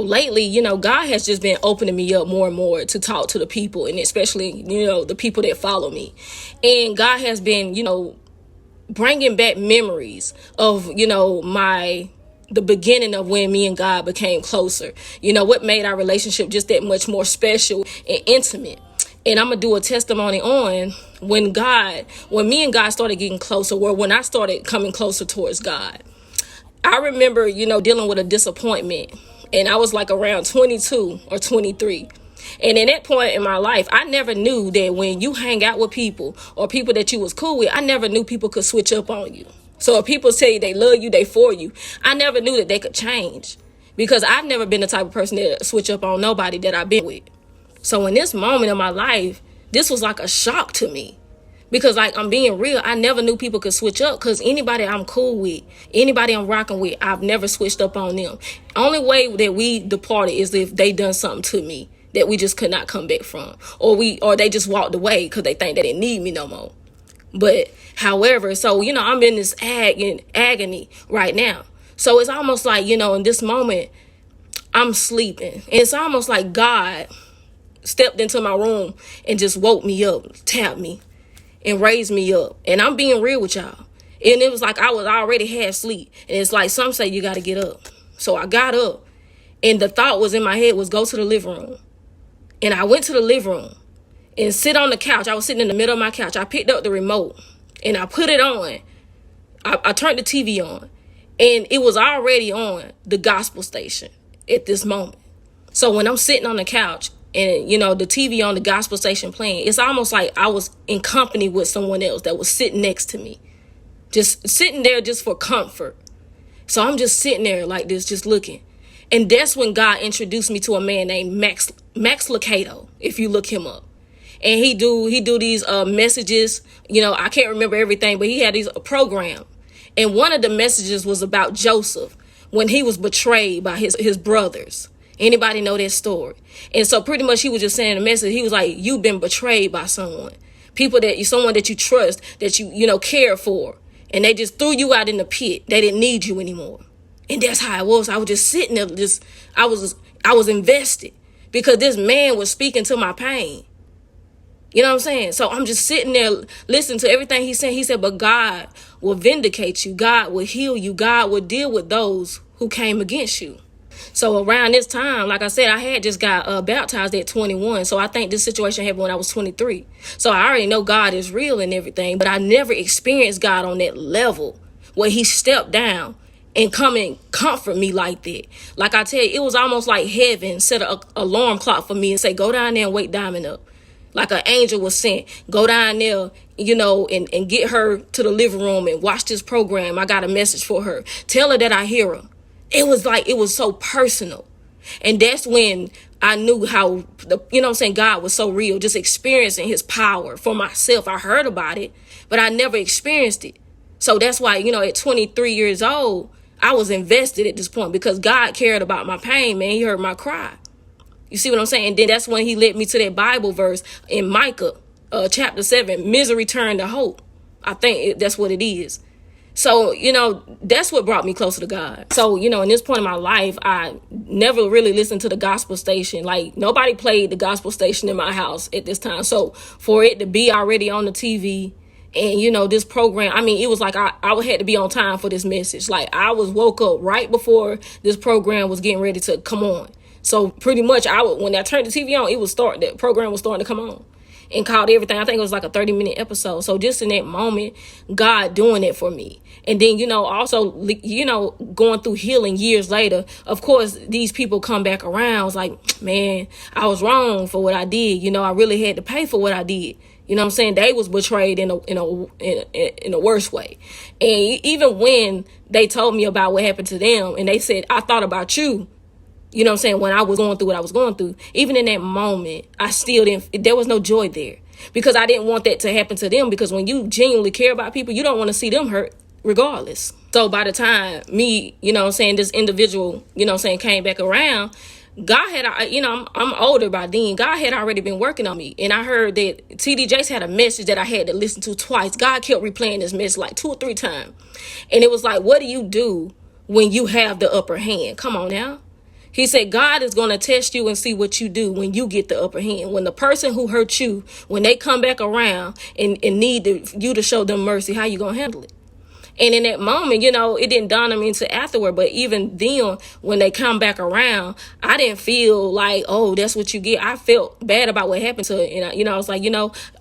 Lately, God has just been opening me up more and more to talk to the people, and especially, the people that follow me. And God has been, bringing back memories of, the beginning of when me and God became closer. What made our relationship just that much more special and intimate. And I'm going to do a testimony on when me and God started getting closer, or when I started coming closer towards God. I remember, dealing with a disappointment, and I was like around 22 or 23. And in that point in my life, I never knew that when you hang out with people or people that you was cool with, I never knew people could switch up on you. So if people tell you they love you, they for you, I never knew that they could change, because I've never been the type of person that switch up on nobody that I've been with. So in this moment of my life, this was like a shock to me. Because like, I'm being real, I never knew people could switch up, because anybody I'm cool with, anybody I'm rocking with, I've never switched up on them. Only way that we departed is if they done something to me that we just could not come back from. Or they just walked away because they think they didn't need me no more. But however, so, I'm in this agony right now. So it's almost like, in this moment, I'm sleeping. And it's almost like God stepped into my room and just woke me up, tapped me, and raised me up. And I'm being real with y'all. And it was like I was already half asleep. And it's like some say you got to get up. So I got up. And the thought was in my head was go to the living room. And I went to the living room and sit on the couch. I was sitting in the middle of my couch. I picked up the remote and I put it on. I turned the TV on. And it was already on the gospel station at this moment. So when I'm sitting on the couch and, the TV on the gospel station playing, it's almost like I was in company with someone else that was sitting next to me. Just sitting there just for comfort. So I'm just sitting there like this, just looking. And that's when God introduced me to a man named Max Lucado, if you look him up. And he do these messages. I can't remember everything, but he had these program. And one of the messages was about Joseph when he was betrayed by his brothers. Anybody know that story? And so pretty much he was just saying a message. He was like, you've been betrayed by someone. Someone that you trust, that you care for. And they just threw you out in the pit. They didn't need you anymore. And that's how it was. I was just sitting there, I was invested, because this man was speaking to my pain. You know what I'm saying? So I'm just sitting there listening to everything he said. He said, but God will vindicate you. God will heal you. God will deal with those who came against you. So around this time, like I said, I had just got baptized at 21. So I think this situation happened when I was 23. So I already know God is real and everything, but I never experienced God on that level where he stepped down and come and comfort me like that. Like I tell you, it was almost like heaven set an alarm clock for me and say, go down there and wake Diamond up. Like an angel was sent. Go down there, and get her to the living room and watch this program. I got a message for her. Tell her that I hear her. It was so personal. And that's when I knew how, God was so real. Just experiencing his power for myself. I heard about it, but I never experienced it. So that's why, at 23 years old, I was invested at this point, because God cared about my pain, man. He heard my cry. You see what I'm saying? And then that's when he led me to that Bible verse in Micah, chapter 7, misery turned to hope. I think that's what it is. So, that's what brought me closer to God. So, in this point in my life, I never really listened to the gospel station. Like, nobody played the gospel station in my house at this time. So for it to be already on the TV, and, this program, it was like I had to be on time for this message. Like, I was woke up right before this program was getting ready to come on. So pretty much when I turned the TV on, that program was starting to come on, and called everything. I think it was like a 30-minute episode. So just in that moment, God doing it for me. And then, also, going through healing years later, of course, these people come back around. It's like, man, I was wrong for what I did. I really had to pay for what I did. You know what I'm saying? They was betrayed in a worse way. And even when they told me about what happened to them, and they said, I thought about you, you know what I'm saying, when I was going through what I was going through, even in that moment, I still there was no joy there, because I didn't want that to happen to them. Because when you genuinely care about people, you don't want to see them hurt regardless. So by the time me, this individual, came back around, God had, I'm older by then. God had already been working on me. And I heard that TD Jakes had a message that I had to listen to twice. God kept replaying this message like 2 or 3 times. And it was like, what do you do when you have the upper hand? Come on now. He said, God is going to test you and see what you do when you get the upper hand. When the person who hurt you, when they come back around and need you to show them mercy, how you going to handle it? And in that moment, it didn't dawn on me until afterward. But even then, when they come back around, I didn't feel like, oh, that's what you get. I felt bad about what happened to her. And, I was like,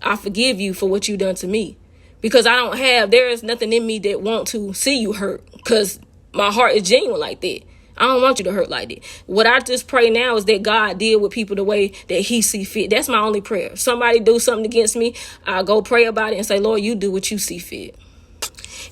I forgive you for what you done to me. Because there is nothing in me that want to see you hurt. Because my heart is genuine like that. I don't want you to hurt like that. What I just pray now is that God deal with people the way that he see fit. That's my only prayer. If somebody do something against me, I go pray about it and say, Lord, you do what you see fit.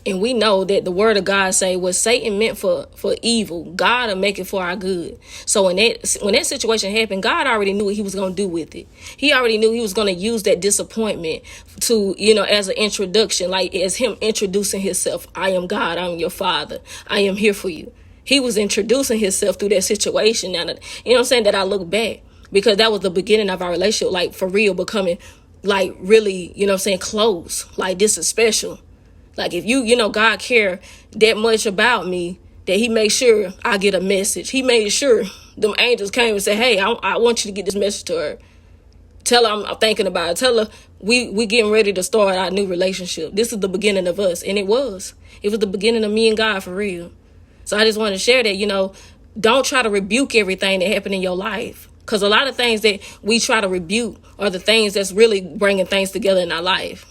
And we know that the word of God say what Satan meant for evil, God will make it for our good. So when that situation happened, God already knew what he was going to do with it. He already knew he was going to use that disappointment to, as an introduction, like as him introducing himself. I am God. I'm your father. I am here for you. He was introducing himself through that situation. Now, that I look back, because that was the beginning of our relationship, like for real, becoming like really, close. Like this is special. Like if God care that much about me, that he made sure I get a message. He made sure them angels came and said, hey, I want you to get this message to her. Tell her I'm thinking about it. Tell her we getting ready to start our new relationship. This is the beginning of us. And it was the beginning of me and God for real. So I just want to share that, don't try to rebuke everything that happened in your life. Because a lot of things that we try to rebuke are the things that's really bringing things together in our life.